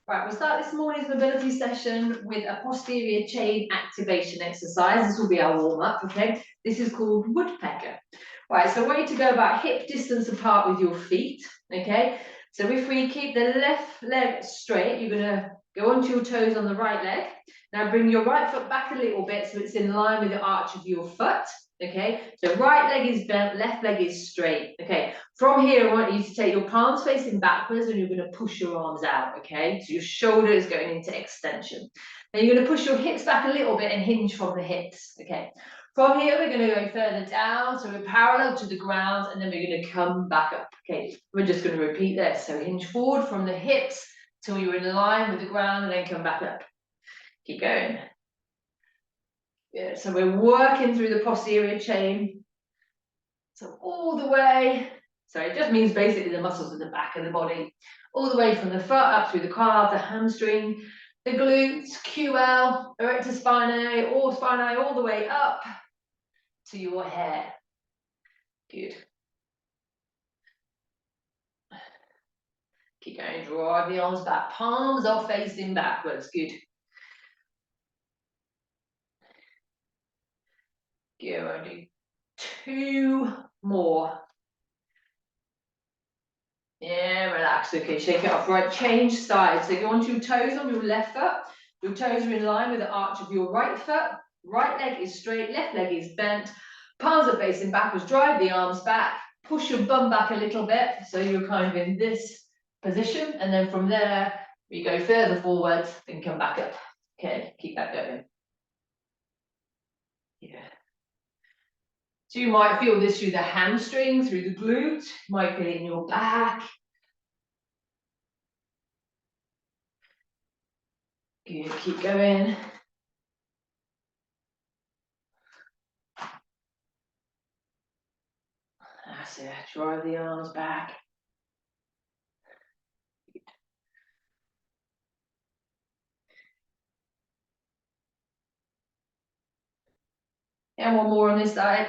Right, we'll start this morning's mobility session with a posterior chain activation exercise. This will be our warm-up, okay? This is called woodpecker. Right, so I want you to go about hip distance apart with your feet, okay? So if we keep the left leg straight, you're gonna go onto your toes on the right leg. Now bring your right foot back a little bit so it's in line with the arch of your foot, okay? So right leg is bent, left leg is straight, okay? From here, I want you to take your palms facing backwards and you're going to push your arms out, okay? So your shoulder is going into extension. Then you're going to push your hips back a little bit and hinge from the hips, okay? From here, we're going to go further down, so we're parallel to the ground, and then we're going to come back up, okay? We're just going to repeat this. So hinge forward from the hips till you're in line with the ground, and then come back up. Keep going. Good. So we're working through the posterior chain. So all the way. So it just means basically the muscles in the back of the body, all the way from the foot up through the calf, the hamstring, the glutes, QL, erector spinae, or spinae, all the way up to your hair. Good. Keep going, drive the arms back, palms are facing backwards. Good. Good, I'll do 2 more. Yeah, relax. Okay, shake it off. Right, change sides. So go onto your toes on your left foot. Your toes are in line with the arch of your right foot. Right leg is straight, left leg is bent. Palms are facing backwards. Drive the arms back. Push your bum back a little bit. So you're kind of in this position. And then from there, we go further forward and come back up. Okay, keep that going. Yeah. So you might feel this through the hamstring, through the glute. You might feel it in your back. Good, keep going. That's it, drive the arms back. And one more on this side.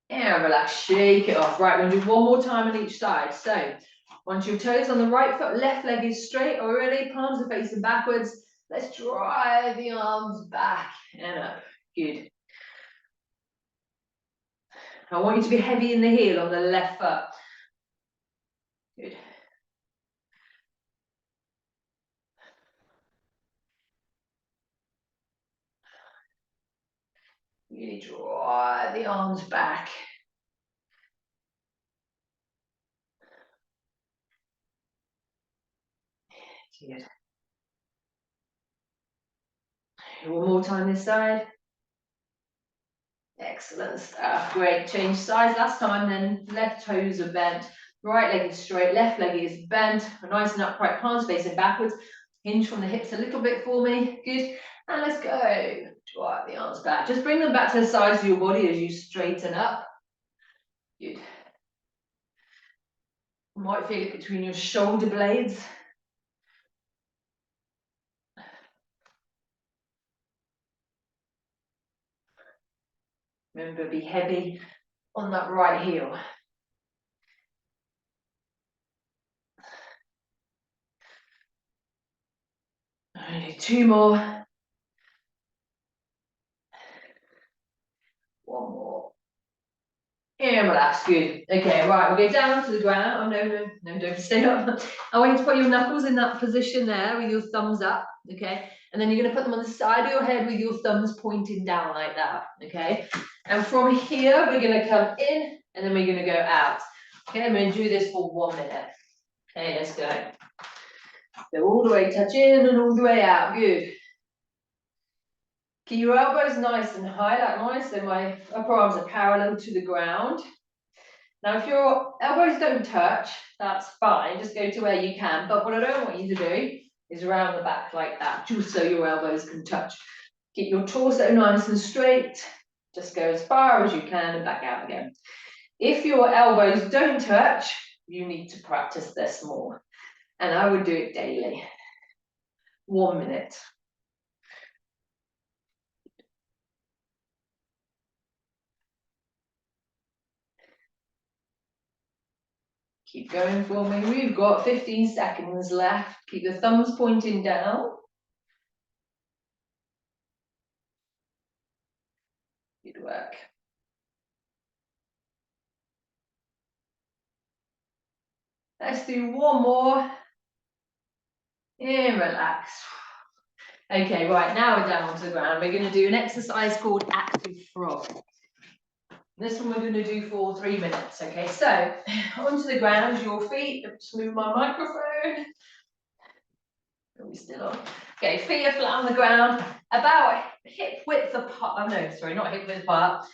And relax, shake it off. Right, we're gonna do one more time on each side. So, once your toes on the right foot, left leg is straight already, palms are facing backwards. Let's drive the arms back and up. Good. I want you to be heavy in the heel on the left foot. Good. Really drive the arms back. Good. One more time this side. Excellent stuff. Great. Change sides. Last time then, left toes are bent. Right leg is straight, left leg is bent. Nice and upright, palms facing backwards. Hinge from the hips a little bit for me. Good. And let's go. Drive the arms back. Just bring them back to the sides of your body as you straighten up. Good. You might feel it between your shoulder blades. Remember, be heavy on that right heel. Only 2 more. One more. And relax, good. Okay, right, we'll go down to the ground. Oh, no, don't stay up. I want you to put your knuckles in that position there with your thumbs up, okay? And then you're gonna put them on the side of your head with your thumbs pointing down like that, okay? And from here, we're gonna come in and then we're gonna go out. Okay, I'm gonna do this for 1 minute. Okay, let's go. So all the way touch in and all the way out, good. Keep your elbows nice and high like mine, so my upper arms are parallel to the ground. Now, if your elbows don't touch, that's fine, just go to where you can. But what I don't want you to do is around the back like that, just so your elbows can touch. Keep your torso nice and straight, just go as far as you can and back out again. If your elbows don't touch, you need to practice this more. And I would do it daily. 1 minute. Keep going for me. We've got 15 seconds left. Keep the thumbs pointing down. Good work. Let's do one more. And relax. Okay, right, now we're down onto the ground. We're going to do an exercise called active frog. This one we're going to do for 3 minutes. Okay, so onto the ground, your feet. Just move my microphone. Are we still on? Okay, feet are flat on the ground, about hip width apart. Oh no, sorry, not hip width apart.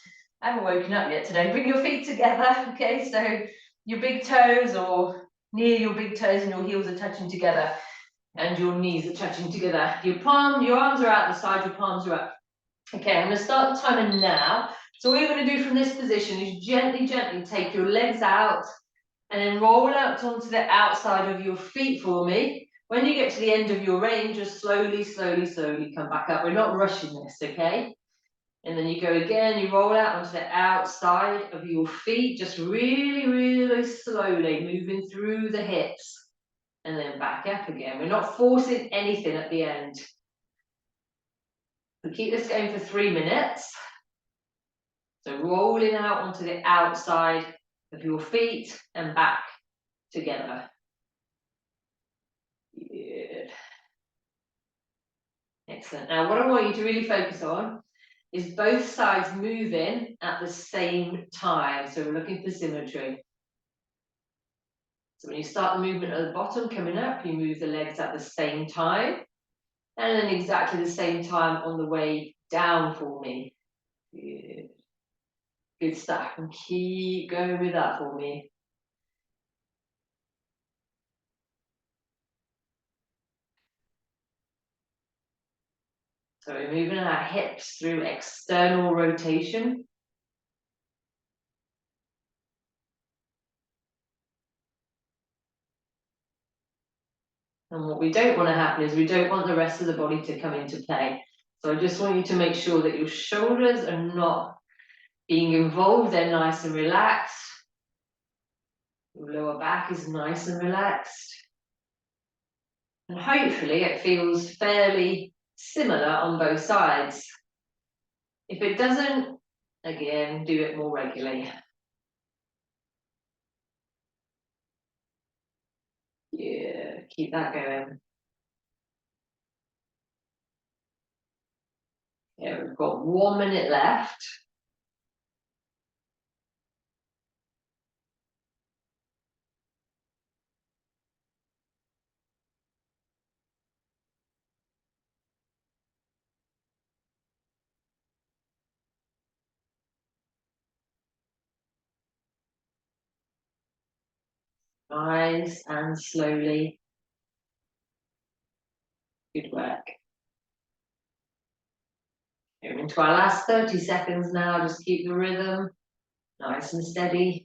I haven't woken up yet today. Bring your feet together. Okay, so your big toes or near your big toes and your heels are touching together. And your knees are touching together. Your arms are out the side, your palms are up. Okay, I'm going to start the timer now. So what you're going to do from this position is gently, gently take your legs out and then roll out onto the outside of your feet for me. When you get to the end of your range, just slowly, slowly, slowly come back up. We're not rushing this, okay? And then you go again, you roll out onto the outside of your feet, just really, really slowly moving through the hips. And then back up again. We're not forcing anything at the end. We keep this going for 3 minutes. So rolling out onto the outside of your feet and back together. Good. Excellent. Now what I want you to really focus on is both sides moving at the same time. So we're looking for symmetry. So when you start the movement at the bottom coming up, you move the legs at the same time. And then exactly the same time on the way down for me. Good. Good stuff. And keep going with that for me. So we're moving our hips through external rotation. And what we don't want to happen is we don't want the rest of the body to come into play. So I just want you to make sure that your shoulders are not being involved. They're nice and relaxed. Your lower back is nice and relaxed. And hopefully it feels fairly similar on both sides. If it doesn't, again, do it more regularly. Yeah, keep that going. Yeah, we've got 1 minute left. Nice and slowly. Good work. We're into our last 30 seconds now. Just keep the rhythm nice and steady.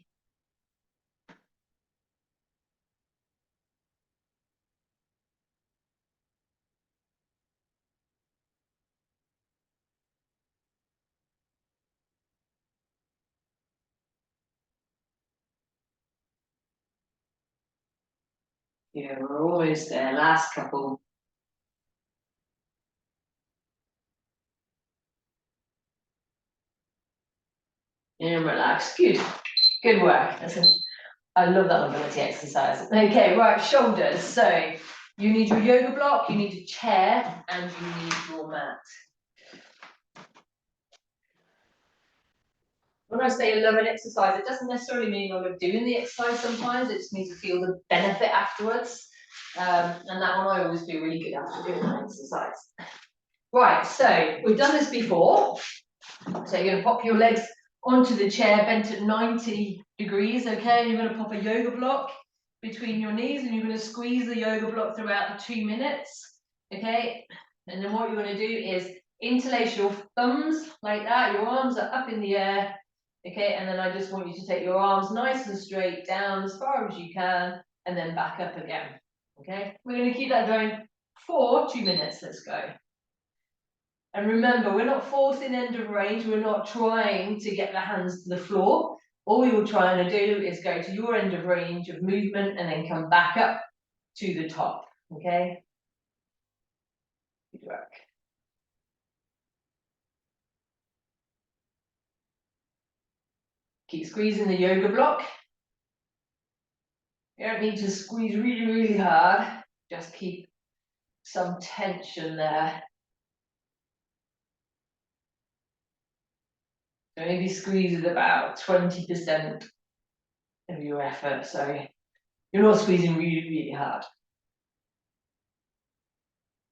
Yeah, we're almost there. Last couple. And relax. Good. Good work. I love that mobility exercise. Okay, right, shoulders. So you need your yoga block, you need a chair, and you need your mat. When I say I love an exercise, it doesn't necessarily mean I love doing the exercise sometimes, it just means to feel the benefit afterwards. And that one I always feel really good after doing that exercise. Right, so we've done this before. So you're going to pop your legs onto the chair bent at 90 degrees, okay? And you're going to pop a yoga block between your knees and you're going to squeeze the yoga block throughout the 2 minutes, okay? And then what you're going to do is interlace your thumbs like that. Your arms are up in the air, okay? And then I just want you to take your arms nice and straight down as far as you can and then back up again, okay? We're going to keep that going for 2 minutes. Let's go. And remember, we're not forcing end of range. We're not trying to get the hands to the floor. All you're trying to do is go to your end of range of movement and then come back up to the top, okay? Good work. Keep squeezing the yoga block. You don't need to squeeze really, really hard. Just keep some tension there. So maybe squeeze at about 20% of your effort. So you're not squeezing really, really hard.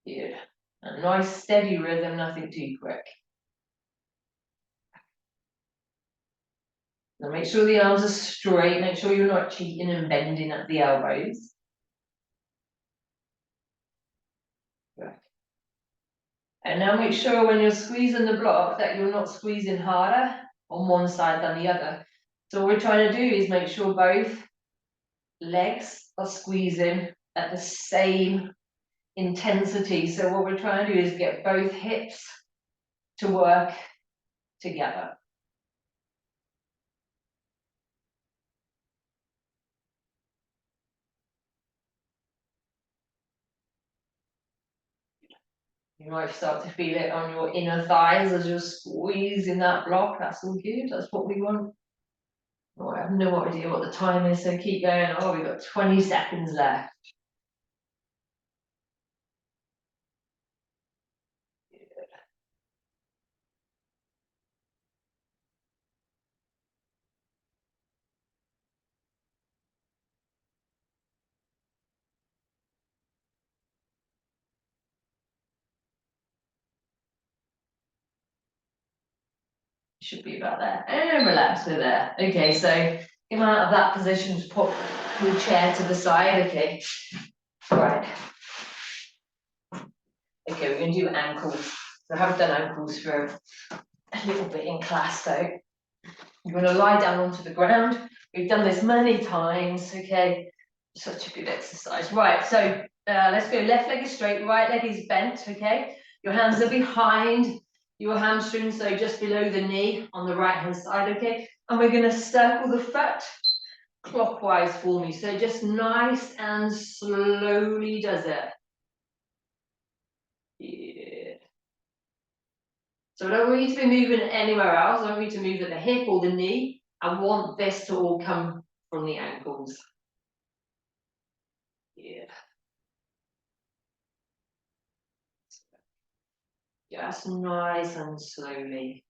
Good. A nice steady rhythm, nothing too quick. Now make sure the arms are straight, make sure you're not cheating and bending at the elbows. Good. And now make sure when you're squeezing the block that you're not squeezing harder on one side than the other. So what we're trying to do is make sure both legs are squeezing at the same intensity. So what we're trying to do is get both hips to work together. You might start to feel it on your inner thighs as you're squeezing that block. That's all good. That's what we want. Oh, I have no idea what the time is, so keep going. Oh, we've got 20 seconds left. Should be about there. And relax with there. Okay, so come out of that position, just put your chair to the side. Okay. Right. Okay, we're going to do ankles. So I haven't done ankles for a little bit in class, so you're going to lie down onto the ground. We've done this many times. Okay, such a good exercise. Right, so let's go. Left leg is straight, right leg is bent. Okay, your hands are behind your hamstrings, so just below the knee on the right hand side. Okay, and we're going to circle the foot clockwise for me. So just nice and slowly does it. Yeah. So I don't want you to be moving anywhere else. I want you to move at the hip or the knee. I want this to all come from the ankles. Yeah. Just nice and slowly.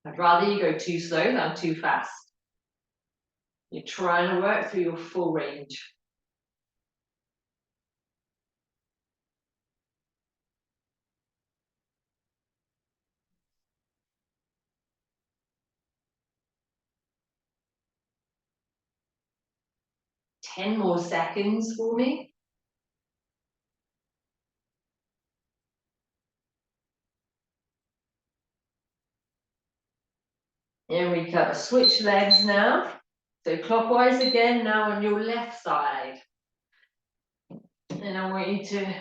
I'd rather you go too slow than too fast. You're trying to work through your full range. Ten more seconds for me. And we cover. Switch legs now. So clockwise again, now on your left side. And I want you to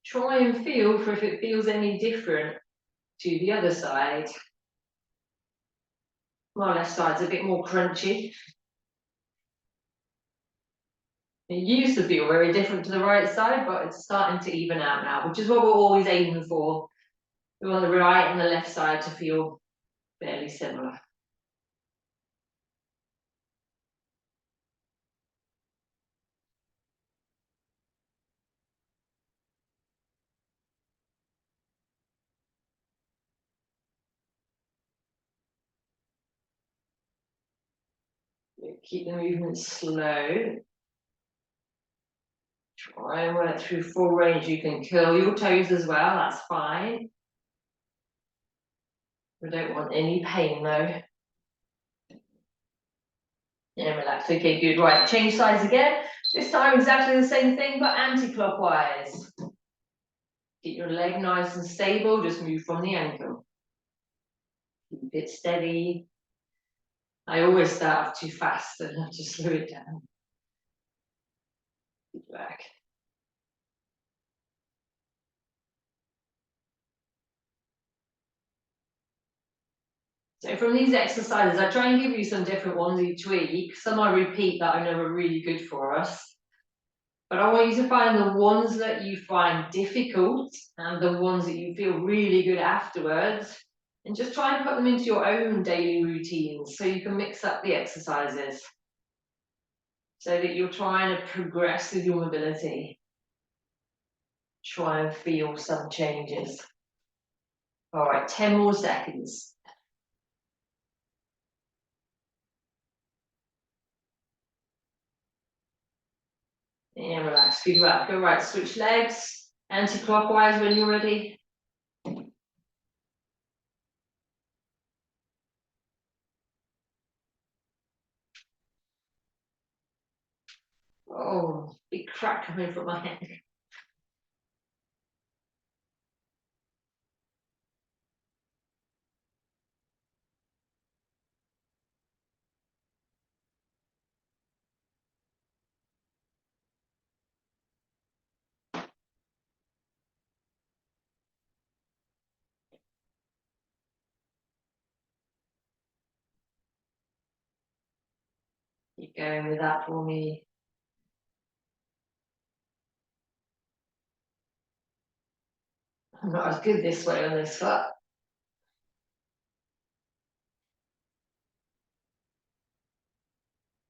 try and feel for if it feels any different to the other side. My left side's a bit more crunchy. It used to feel very different to the right side, but it's starting to even out now, which is what we're always aiming for. We want the right and the left side to feel fairly similar. Keep the movement slow. Try and work through full range. You can curl your toes as well, that's fine. We don't want any pain though. Yeah, relax. Okay, good. Right, change sides again. This time exactly the same thing, but anti-clockwise. Keep your leg nice and stable, just move from the ankle. Keep it steady. I always start off too fast and have to slow it down. Keep back. So from these exercises, I try and give you some different ones each week. Some I repeat that I know are really good for us. But I want you to find the ones that you find difficult and the ones that you feel really good afterwards, and just try and put them into your own daily routines so you can mix up the exercises so that you're trying to progress with your mobility. Try and feel some changes. All right, 10 more seconds. And relax, good work. All right, switch legs, anti-clockwise when you're ready. Oh, big crack coming from my head. Keep going with that for me. I'm not as good this way on this foot.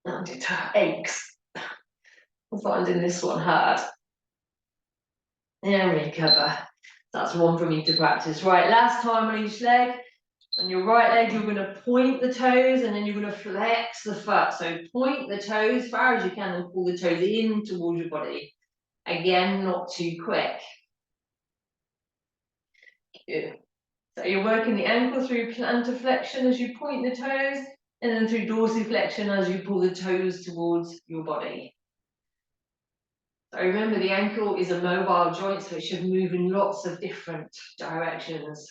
And it aches. I'm finding this one hard. And recover. That's one for me to practice. Right, last time on each leg. On your right leg, you're going to point the toes and then you're going to flex the foot. So point the toes as far as you can and pull the toes in towards your body. Again, not too quick. Good. So you're working the ankle through plantar flexion as you point the toes, and then through dorsiflexion as you pull the toes towards your body. So remember, the ankle is a mobile joint, so it should move in lots of different directions.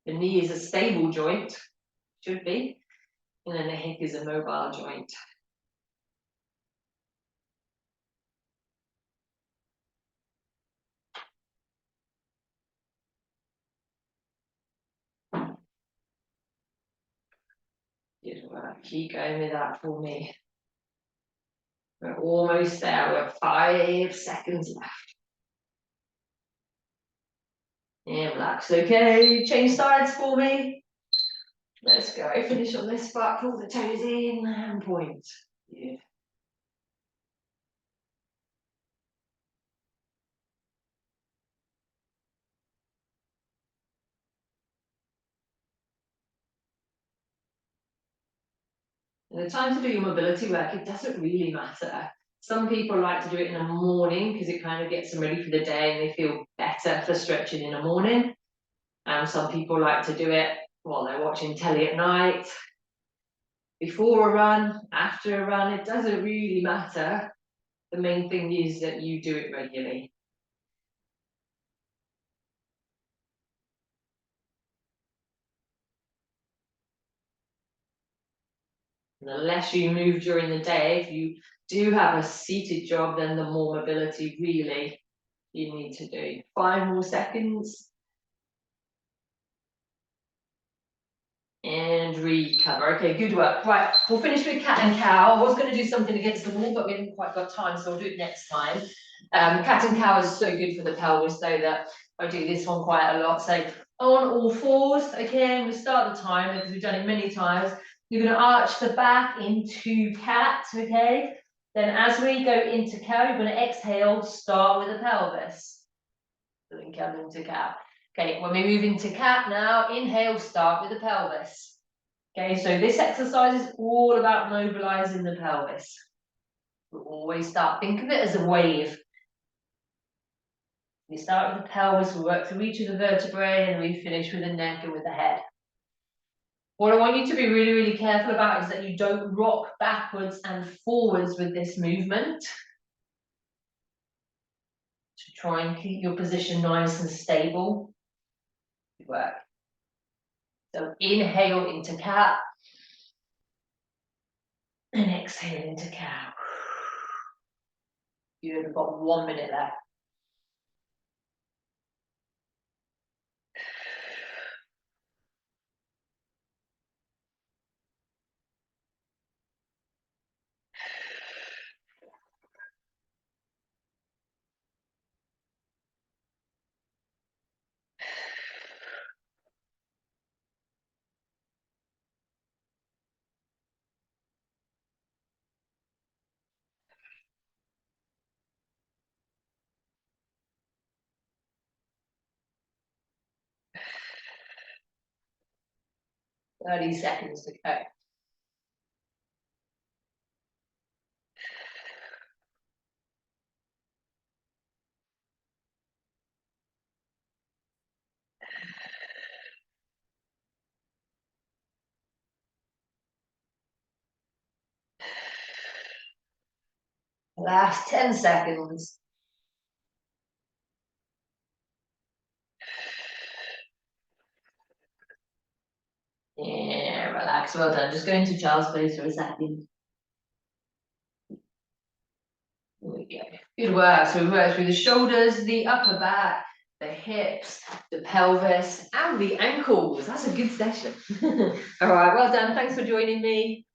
The knee is a stable joint, should be, and then the hip is a mobile joint. Good work. Keep going with that for me. We're almost there. We're 5 seconds left. And relax. Okay, change sides for me. Let's go. Finish on this spot. Pull the toes in and point. Yeah. And the time to do your mobility work, it doesn't really matter. Some people like to do it in the morning because it kind of gets them ready for the day and they feel better for stretching in the morning. Some people like to do it while they're watching telly at night, before a run, after a run. It doesn't really matter. The main thing is that you do it regularly. And the less you move during the day, if you do have a seated job, then the more mobility really you need to do. 5 more seconds. And recover. Okay, good work. Right, we'll finish with cat and cow. I was going to do something against the wall, but we haven't quite got time, so I'll do it next time. Cat and cow is so good for the pelvis, so that I do this one quite a lot. So on all fours, okay, we start the timer because we've done it many times. You're going to arch the back into cat, okay? Then as we go into cow, you're going to exhale, start with the pelvis. Then come into cow. Okay, when we move into cat now, inhale, start with the pelvis. Okay, so this exercise is all about mobilizing the pelvis. We always start, think of it as a wave. We start with the pelvis, we work through each of the vertebrae, and we finish with the neck and with the head. What I want you to be really, really careful about is that you don't rock backwards and forwards with this movement. To try and keep your position nice and stable. Good work. So inhale into cat. And exhale into cow. You've got 1 minute left. 30 seconds to go. Last 10 seconds. Yeah, relax, well done. Just go into child's pose for a second. There we go. Good work. So we worked through the shoulders, the upper back, the hips, the pelvis, and the ankles. That's a good session. All right, well done. Thanks for joining me.